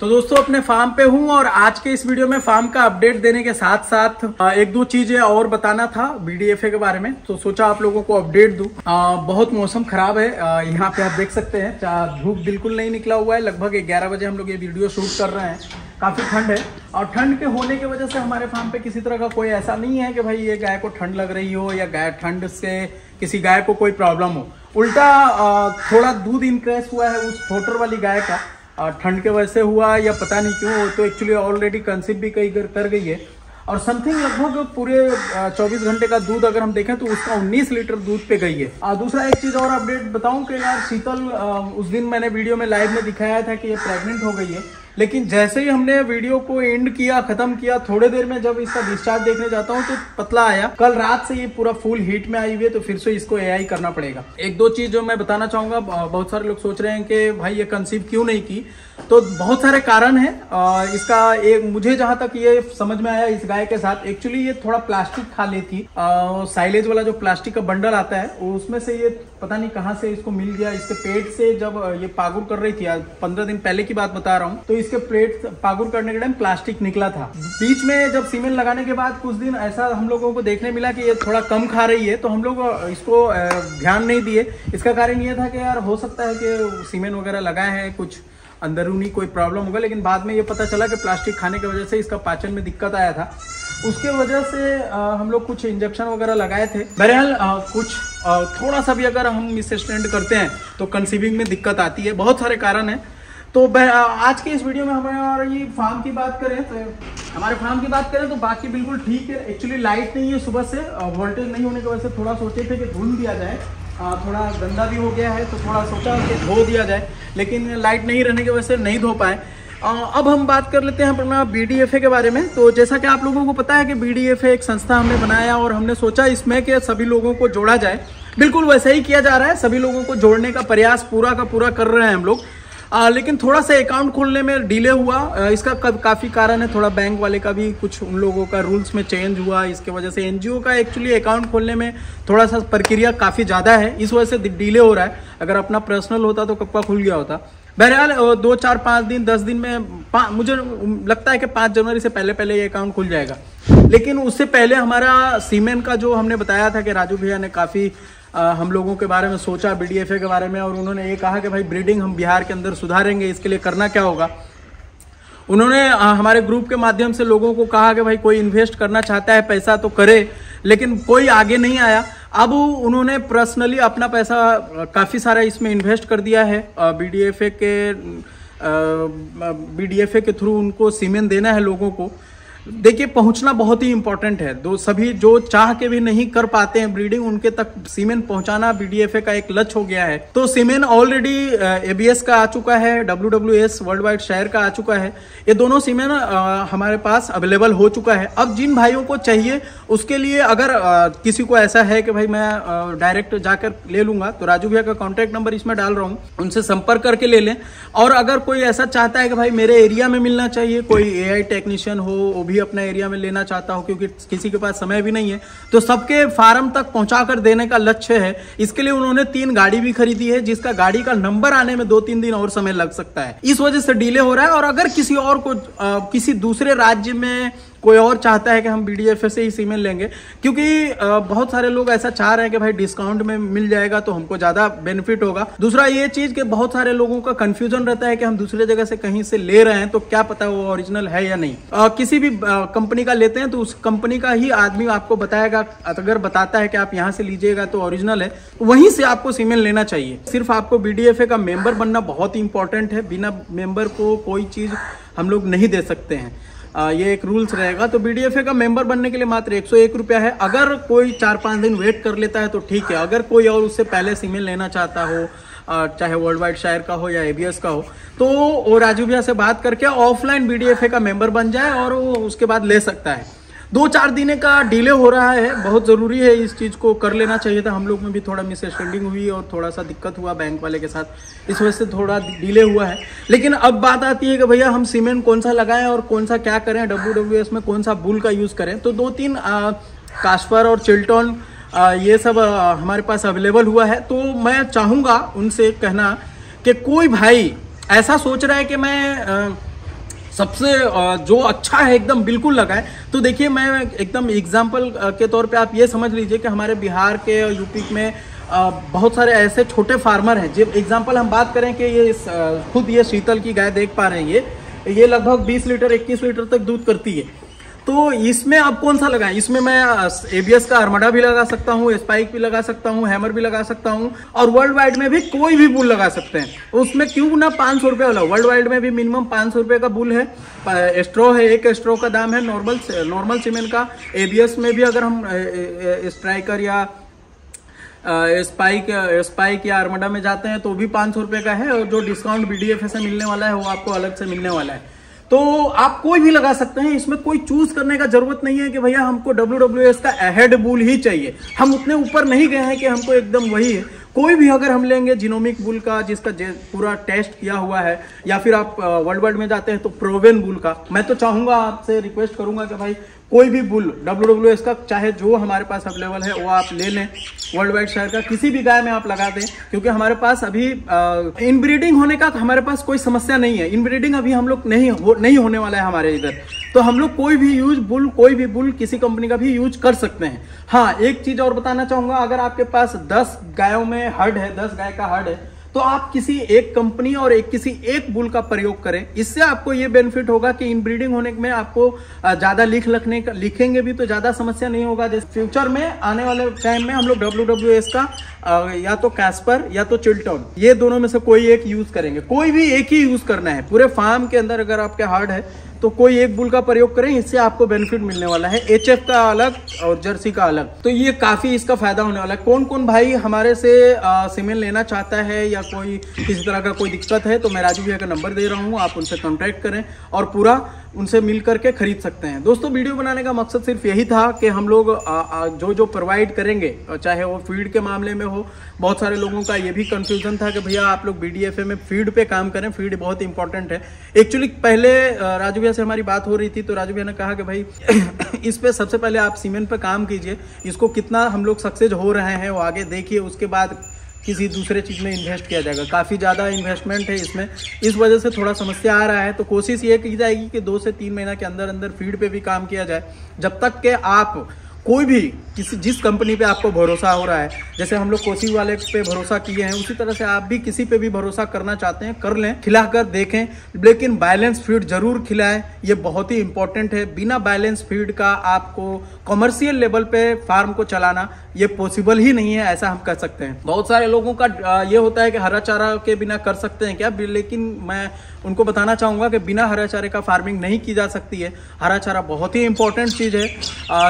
तो दोस्तों अपने फार्म पे हूँ और आज के इस वीडियो में फार्म का अपडेट देने के साथ साथ एक दो चीजें और बताना था बीडीएफए के बारे में। तो सोचा आप लोगों को अपडेट दूं। बहुत मौसम खराब है, यहाँ पे आप देख सकते हैं धूप बिल्कुल नहीं निकला हुआ है। लगभग 11 बजे हम लोग ये वीडियो शूट कर रहे हैं। काफी ठंड है और ठंड के होने की वजह से हमारे फार्म पे किसी तरह का कोई ऐसा नहीं है कि भाई ये गाय को ठंड लग रही हो या गाय ठंड से किसी गाय को कोई प्रॉब्लम हो। उल्टा थोड़ा दूध इंक्रीज हुआ है उस फोटर वाली गाय का, ठंड के वजह से हुआ या पता नहीं क्यों। तो एक्चुअली ऑलरेडी कंसीव भी कई कर गई है और समथिंग लगभग पूरे 24 घंटे का दूध अगर हम देखें तो उसका 19 लीटर दूध पे गई है। दूसरा एक चीज और अपडेट बताऊं कि यार शीतल उस दिन मैंने वीडियो में लाइव में दिखाया था कि ये प्रेग्नेंट हो गई है, लेकिन जैसे ही हमने वीडियो को एंड किया, खत्म किया, थोड़ी देर में जब इसका डिस्चार्ज देखने जाता हूँ तो पतला आया। कल रात से ये पूरा फुल हीट में आई हुई है, तो फिर से इसको एआई करना पड़ेगा। एक दो चीज जो मैं बताना चाहूंगा, बहुत सारे लोग सोच रहे हैं कि भाई ये कंसीव क्यों नहीं की, तो बहुत सारे कारण है इसका। एक मुझे जहां तक ये समझ में आया इस गाय के साथ, एक्चुअली ये थोड़ा प्लास्टिक खा लेती, साइलेज वाला जो प्लास्टिक का बंडल आता है उसमें से ये पता नहीं कहां से इसको मिल गया। इसके पेट से जब ये पागुर कर रही थी, 15 दिन पहले की बात बता रहा हूँ, तो इसके पेट पागुर करने के टाइम प्लास्टिक निकला था। बीच में जब सीमेन लगाने के बाद कुछ दिन ऐसा हम लोगों को देखने मिला कि ये थोड़ा कम खा रही है, तो हम लोग इसको ध्यान नहीं दिए। इसका कारण ये था कि यार हो सकता है कि सीमेन वगैरह लगाए हैं, कुछ अंदरूनी कोई प्रॉब्लम होगा, लेकिन बाद में ये पता चला कि प्लास्टिक खाने की वजह से इसका पाचन में दिक्कत आया था। उसके वजह से हम लोग कुछ इंजेक्शन वगैरह लगाए थे। बहरहाल कुछ थोड़ा सा भी अगर हम मिसअंडरस्टैंड करते हैं तो कंसीविंग में दिक्कत आती है। बहुत सारे कारण हैं। तो आज के इस वीडियो में हमारी फार्म की बात करें तो बाकी बिल्कुल ठीक है। एक्चुअली लाइट नहीं है सुबह से, वोल्टेज नहीं होने की वजह से थोड़ा सोचे थे कि धुल दिया जाए, थोड़ा गंदा भी हो गया है तो थोड़ा सोचा कि धो दिया जाए, लेकिन लाइट नहीं रहने की वजह से नहीं धो पाए। अब हम बात कर लेते हैं अपना बीडीएफए के बारे में। तो जैसा कि आप लोगों को पता है कि बीडीएफए एक संस्था हमने बनाया और हमने सोचा इसमें कि सभी लोगों को जोड़ा जाए। बिल्कुल वैसा ही किया जा रहा है, सभी लोगों को जोड़ने का प्रयास पूरा का पूरा कर रहे हैं हम लोग। लेकिन थोड़ा सा अकाउंट खोलने में डिले हुआ। इसका काफ़ी कारण है, थोड़ा बैंक वाले का भी कुछ उन लोगों का रूल्स में चेंज हुआ। इसके वजह से एनजीओ का एक्चुअली अकाउंट खोलने में थोड़ा सा प्रक्रिया काफ़ी ज़्यादा है, इस वजह से डिले हो रहा है। अगर अपना पर्सनल होता तो कब का खुल गया होता। बहरहाल 2, 4, 5 दिन 10 दिन में मुझे लगता है कि 5 जनवरी से पहले ये अकाउंट खुल जाएगा। लेकिन उससे पहले हमारा सीमेन का जो हमने बताया था कि राजू भैया ने काफ़ी हम लोगों के बारे में सोचा, बीडीएफए के बारे में, और उन्होंने ये कहा कि भाई ब्रीडिंग हम बिहार के अंदर सुधारेंगे, इसके लिए करना क्या होगा। उन्होंने हमारे ग्रुप के माध्यम से लोगों को कहा कि भाई कोई इन्वेस्ट करना चाहता है पैसा तो करे, लेकिन कोई आगे नहीं आया। अब उन्होंने पर्सनली अपना पैसा काफ़ी सारा इसमें इन्वेस्ट कर दिया है। बीडीएफए के थ्रू उनको सीमेन देना है लोगों को। देखिए पहुंचना बहुत ही इंपॉर्टेंट है। सभी जो चाह के भी नहीं कर पाते हैं ब्रीडिंग, उनके तक सीमेन पहुंचाना बीडीएफए का एक लक्ष्य हो गया है। तो सीमेन ऑलरेडी एबीएस का आ चुका है, WWS वर्ल्ड वाइड शायर का आ चुका है। ये दोनों सीमेन हमारे पास अवेलेबल हो चुका है। अब जिन भाइयों को चाहिए उसके लिए अगर किसी को ऐसा है कि भाई मैं डायरेक्ट जाकर ले लूंगा, तो राजू भैया का कॉन्टैक्ट नंबर इसमें डाल रहा हूँ, उनसे संपर्क करके ले लें। और अगर कोई ऐसा चाहता है कि भाई मेरे एरिया में मिलना चाहिए, कोई एआई टेक्नीशियन हो, वो भी अपना एरिया में लेना चाहता हो, क्योंकि किसी के पास समय भी नहीं है, तो सबके फार्म तक पहुंचाकर देने का लक्ष्य है। इसके लिए उन्होंने 3 गाड़ी भी खरीदी है, जिसका गाड़ी का नंबर आने में 2-3 दिन और समय लग सकता है। इस वजह से डिले हो रहा है। और अगर किसी और को किसी दूसरे राज्य में कोई और चाहता है कि हम बीडीएफए से ही सीमेन लेंगे, क्योंकि बहुत सारे लोग ऐसा चाह रहे हैं कि भाई डिस्काउंट में मिल जाएगा तो हमको ज्यादा बेनिफिट होगा। दूसरा ये चीज कि बहुत सारे लोगों का कंफ्यूजन रहता है कि हम दूसरे जगह से कहीं से ले रहे हैं तो क्या पता वो ओरिजिनल है या नहीं। किसी भी कंपनी का लेते हैं तो उस कंपनी का ही आदमी आपको बताएगा, अगर बताता है कि आप यहाँ से लीजिएगा तो ओरिजिनल है, वहीं से आपको सीमेन लेना चाहिए। सिर्फ आपको बीडीएफए का मेंबर बनना बहुत ही इंपॉर्टेंट है। बिना मेंबर को कोई चीज हम लोग नहीं दे सकते हैं, ये एक रूल्स रहेगा। तो बीडीएफए का मेंबर बनने के लिए मात्र 101 रुपया है। अगर कोई 4-5 दिन वेट कर लेता है तो ठीक है। अगर कोई और उससे पहले सीमेन लेना चाहता हो, चाहे वर्ल्ड वाइड शायर का हो या एबीएस का हो, तो वो राजू भैया से बात करके ऑफलाइन बीडीएफए का मेंबर बन जाए और वो उसके बाद ले सकता है। 2-4 दिन का डिले हो रहा है, बहुत ज़रूरी है, इस चीज़ को कर लेना चाहिए था। हम लोग में भी थोड़ा मिसअंडरस्टैंडिंग हुई और थोड़ा सा दिक्कत हुआ बैंक वाले के साथ, इस वजह से थोड़ा डिले हुआ है। लेकिन अब बात आती है कि भैया हम सीमेंट कौन सा लगाएं और कौन सा क्या करें, WWS में कौन सा बुल का यूज़ करें। तो 2-3 कास्पर और चिल्टन ये सब हमारे पास अवेलेबल हुआ है। तो मैं चाहूँगा उनसे कहना कि कोई भाई ऐसा सोच रहा है कि मैं सबसे जो अच्छा है एकदम बिल्कुल लगा है। तो देखिए मैं एकदम एग्जाम्पल के तौर पे आप ये समझ लीजिए कि हमारे बिहार के यूपी में बहुत सारे ऐसे छोटे फार्मर हैं। जब एग्जाम्पल हम बात करें कि ये खुद ये शीतल की गाय देख पा रहे हैं, ये लगभग 20 लीटर 21 लीटर तक दूध करती है। तो इसमें अब कौन सा लगाएं? इसमें मैं एबीएस का अरमडा भी लगा सकता हूँ, स्पाइक भी लगा सकता हूँ, हैमर भी लगा सकता हूँ, और वर्ल्ड वाइड में भी कोई भी बुल लगा सकते हैं। उसमें क्यों ना 500 रुपये वाला, वर्ल्ड वाइड में भी मिनिमम 500 रुपये का बुल है। स्ट्रॉ है, एक स्ट्रॉ का दाम है नॉर्मल सीमेंट का। एबीएस में भी अगर हम स्ट्राइकर या स्पाइक या अरमडा में जाते हैं तो भी 500 रुपये का है, और जो डिस्काउंट बीडीएफए से मिलने वाला है वो आपको अलग से मिलने वाला है। तो आप कोई भी लगा सकते हैं, इसमें कोई चूज करने का जरूरत नहीं है कि भैया हमको WWS का अहेड बुल ही चाहिए। हम उतने ऊपर नहीं गए हैं कि हमको एकदम वही है। कोई भी अगर हम लेंगे जीनोमिक बुल का जिसका पूरा टेस्ट किया हुआ है, या फिर आप वर्ल्ड वाइड में जाते हैं तो प्रोवेन बुल का, मैं तो चाहूंगा, आपसे रिक्वेस्ट करूंगा कि भाई कोई भी बुल WWS का चाहे जो हमारे पास अवेलेबल है वो आप ले लें। वर्ल्ड वाइड शहर का किसी भी गाय में आप लगा दें, क्योंकि हमारे पास अभी इनब्रीडिंग होने का हमारे पास कोई समस्या नहीं है। इनब्रीडिंग अभी हम लोग नहीं होने वाला है हमारे इधर। तो हम लोग कोई भी बुल किसी कंपनी का भी यूज कर सकते हैं। हाँ, एक चीज और बताना चाहूंगा, अगर आपके पास 10 गायों में हर्ड है, 10 गाय का हर्ड है, तो आप किसी एक कंपनी और किसी एक बुल का प्रयोग करें। इससे आपको ये बेनिफिट होगा कि इनब्रीडिंग होने में आपको ज्यादा लिखेंगे भी तो ज्यादा समस्या नहीं होगा। जैसे फ्यूचर में आने वाले टाइम में हम लोग WWS का या तो कैस्पर या तो चिल्टन, ये दोनों में से कोई एक यूज करेंगे। कोई भी एक ही यूज करना है पूरे फार्म के अंदर। अगर आपके हार्ड है तो कोई एक बुल का प्रयोग करें, इससे आपको बेनिफिट मिलने वाला है। HF का अलग और जर्सी का अलग, तो ये काफी इसका फायदा होने वाला है। कौन कौन भाई हमारे से सीमेंट लेना चाहता है या कोई किसी तरह का कोई दिक्कत है, तो मैं राजू भैया का नंबर दे रहा हूँ, आप उनसे कॉन्टैक्ट करें और पूरा उनसे मिल करके खरीद सकते हैं। दोस्तों, वीडियो बनाने का मकसद सिर्फ यही था कि हम लोग जो प्रोवाइड करेंगे, चाहे वो फीड के मामले में हो। बहुत सारे लोगों का ये भी कंफ्यूजन था कि भैया आप लोग BDFA में फीड पे काम करें, फीड बहुत इंपॉर्टेंट है। एक्चुअली पहले राजू भैया से हमारी बात हो रही थी, तो राजू भैया ने कहा कि भाई इस पे सबसे पहले आप सीमेंट पे काम कीजिए, इसको कितना हम लोग सक्सेस हो रहे हैं वो आगे देखिए, उसके बाद किसी दूसरे चीज में इन्वेस्ट किया जाएगा। काफी ज्यादा इन्वेस्टमेंट है इसमें, इस वजह से थोड़ा समस्या आ रहा है। तो कोशिश ये की जाएगी कि 2 से 3 महीना के अंदर अंदर फीड पे भी काम किया जाए। जब तक के आप कोई भी जिस कंपनी पे आपको भरोसा हो रहा है, जैसे हम लोग कोसी वाले पे भरोसा किए हैं, उसी तरह से आप भी किसी पे भी भरोसा करना चाहते हैं कर लें, खिलाकर देखें, लेकिन बैलेंस फीड जरूर खिलाएं। ये बहुत ही इंपॉर्टेंट है। बिना बैलेंस फीड का आपको कमर्शियल लेवल पे फार्म को चलाना ये पॉसिबल ही नहीं है, ऐसा हम कर सकते हैं। बहुत सारे लोगों का ये होता है कि हरा चारा के बिना कर सकते हैं क्या, लेकिन मैं उनको बताना चाहूंगा कि बिना हरा चारे का फार्मिंग नहीं की जा सकती है। हरा चारा बहुत ही इंपॉर्टेंट चीज है,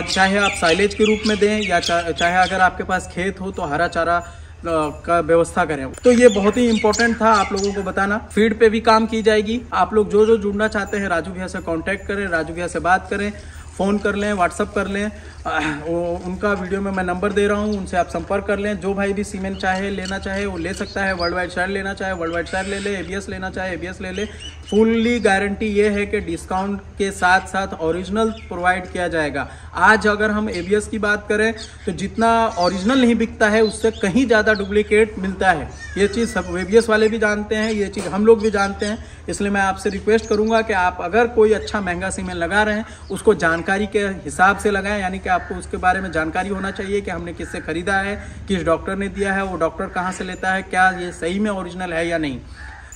चाहे आप साइलेज के रूप में दें या चाहे अगर आपके पास खेत हो तो हरा चारा का व्यवस्था करें। तो ये बहुत ही इंपॉर्टेंट था आप लोगों को बताना। फीड पे भी काम की जाएगी। आप लोग जो जुड़ना चाहते हैं राजू भैया से कांटेक्ट करें, राजू भैया से बात करें, फ़ोन कर लें, व्हाट्सअप कर लें। उनका वीडियो में मैं नंबर दे रहा हूँ, उनसे आप संपर्क कर लें। जो भाई भी सीमेंट चाहे लेना चाहे वो ले सकता है। वर्ल्ड वाइड शेयर लेना चाहे वर्ल्ड वाइड शेयर ले ले, एबीएस लेना चाहे एबीएस ले ले। फुल्ली गारंटी ये है कि डिस्काउंट के साथ साथ ओरिजिनल प्रोवाइड किया जाएगा। आज अगर हम एबीएस की बात करें तो जितना ओरिजिनल नहीं बिकता है उससे कहीं ज़्यादा डुप्लीकेट मिलता है। ये चीज़ सब एबीएस वाले भी जानते हैं, ये चीज़ हम लोग भी जानते हैं। इसलिए मैं आपसे रिक्वेस्ट करूंगा कि आप अगर कोई अच्छा महंगा सीमेंट लगा रहे हैं उसको जानकारी के हिसाब से लगाएं, यानी कि आपको उसके बारे में जानकारी होना चाहिए कि हमने किससे खरीदा है, किस डॉक्टर ने दिया है, वो डॉक्टर कहाँ से लेता है, क्या ये सही में ओरिजिनल है या नहीं।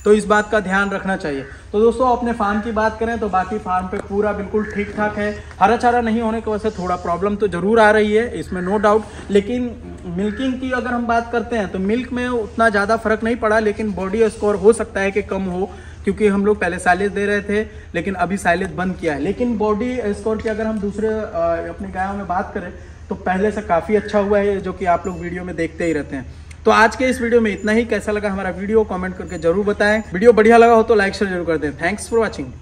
तो इस बात का ध्यान रखना चाहिए। तो दोस्तों, अपने फार्म की बात करें तो बाकी फार्म पे पूरा बिल्कुल ठीक ठाक है। हरा चारा नहीं होने की वजह से थोड़ा प्रॉब्लम तो जरूर आ रही है, इसमें नो डाउट। लेकिन मिल्किंग की अगर हम बात करते हैं तो मिल्क में उतना ज़्यादा फर्क नहीं पड़ा, लेकिन बॉडी स्कोर हो सकता है कि कम हो, क्योंकि हम लोग पहले साइलेज दे रहे थे लेकिन अभी साइलेज बंद किया है। लेकिन बॉडी स्कोर की अगर हम दूसरे अपनी गायों में बात करें तो पहले से काफ़ी अच्छा हुआ है, जो कि आप लोग वीडियो में देखते ही रहते हैं। तो आज के इस वीडियो में इतना ही। कैसा लगा हमारा वीडियो कमेंट करके जरूर बताएं। वीडियो बढ़िया लगा हो तो लाइक शेयर जरूर कर दें। Thanks for watching.